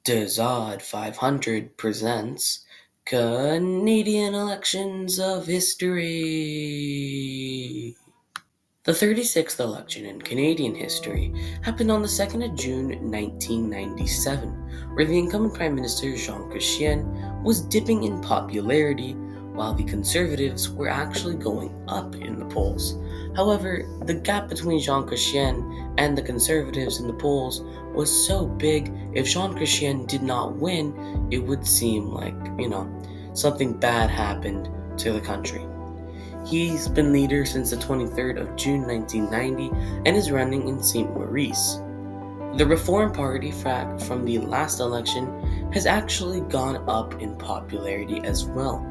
Dezod 500 presents Canadian Elections of History. The 36th election in Canadian history happened on the 2nd of June 1997, where the incumbent Prime Minister Jean Chrétien was dipping in popularity while the Conservatives were actually going up in the polls. However, the gap between Jean Chrétien and the Conservatives in the polls was so big, if Jean Chrétien did not win, it would seem like, something bad happened to the country. He's been leader since the 23rd of June 1990 and is running in St. Maurice. The Reform Party from the last election has actually gone up in popularity as well.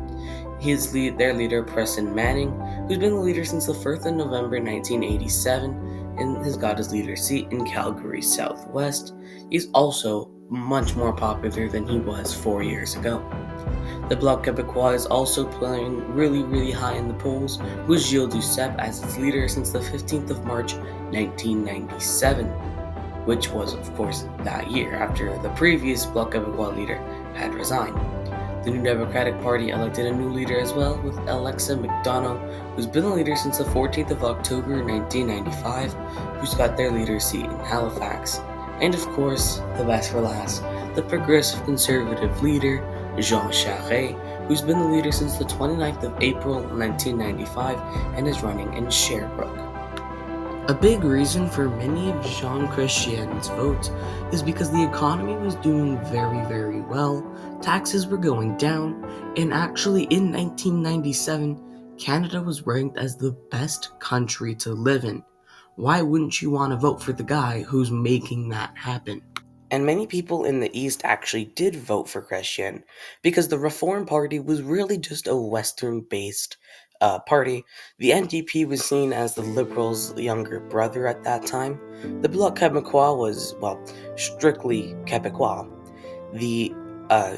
Their leader, Preston Manning, who's been the leader since the 1st of November 1987 and has got his leader seat in Calgary Southwest, is also much more popular than he was 4 years ago. The Bloc Québécois is also playing really high in the polls, with Gilles Duceppe as its leader since the 15th of March 1997, which was, of course, that year after the previous Bloc Québécois leader had resigned. The New Democratic Party elected a new leader as well, with Alexa McDonough, who's been the leader since the 14th of October 1995, who's got their leader seat in Halifax. And of course, the best for last, the Progressive Conservative leader, Jean Charest, who's been the leader since the 29th of April 1995 and is running in Sherbrooke. A big reason for many of Jean Chrétien's votes is because the economy was doing very well, taxes were going down, and actually in 1997, Canada was ranked as the best country to live in. Why wouldn't you want to vote for the guy who's making that happen? And many people in the East actually did vote for Chrétien because the Reform Party was really just a Western-based party. The NDP was seen as the Liberals' younger brother at that time. The Bloc Québécois was, strictly Québécois. The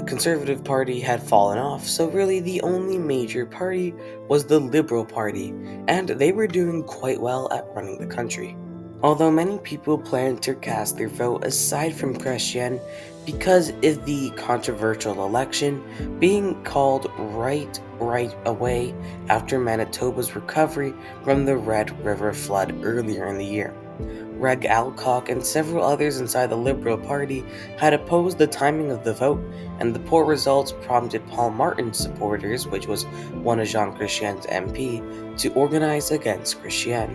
Conservative Party had fallen off, so really the only major party was the Liberal Party, and they were doing quite well at running the country. Although many people plan to cast their vote aside from Chrétien because of the controversial election being called right away after Manitoba's recovery from the Red River flood earlier in the year. Reg Alcock and several others inside the Liberal Party had opposed the timing of the vote, and the poor results prompted Paul Martin's supporters, which was one of Jean Chrétien's MP, to organize against Chrétien.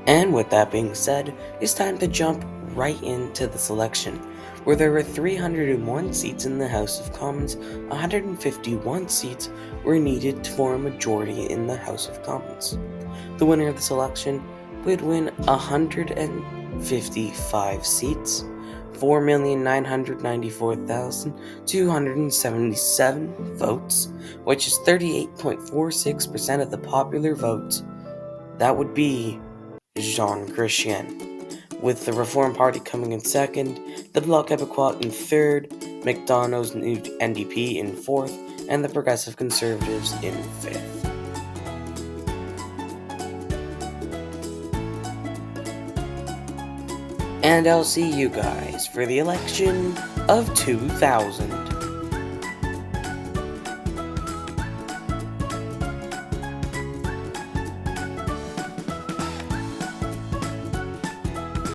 And with that being said, it's time to jump right into this election, where there were 301 seats in the House of Commons. 151 seats were needed for a majority in the House of Commons. The winner of this election would win 155 seats, 4,994,277 votes, which is 38.46% of the popular vote. That would be Jean Chrétien, with the Reform Party coming in second, the Bloc Québécois in third, McDonough's new NDP in fourth, and the Progressive Conservatives in fifth. And I'll see you guys for the election of 2000.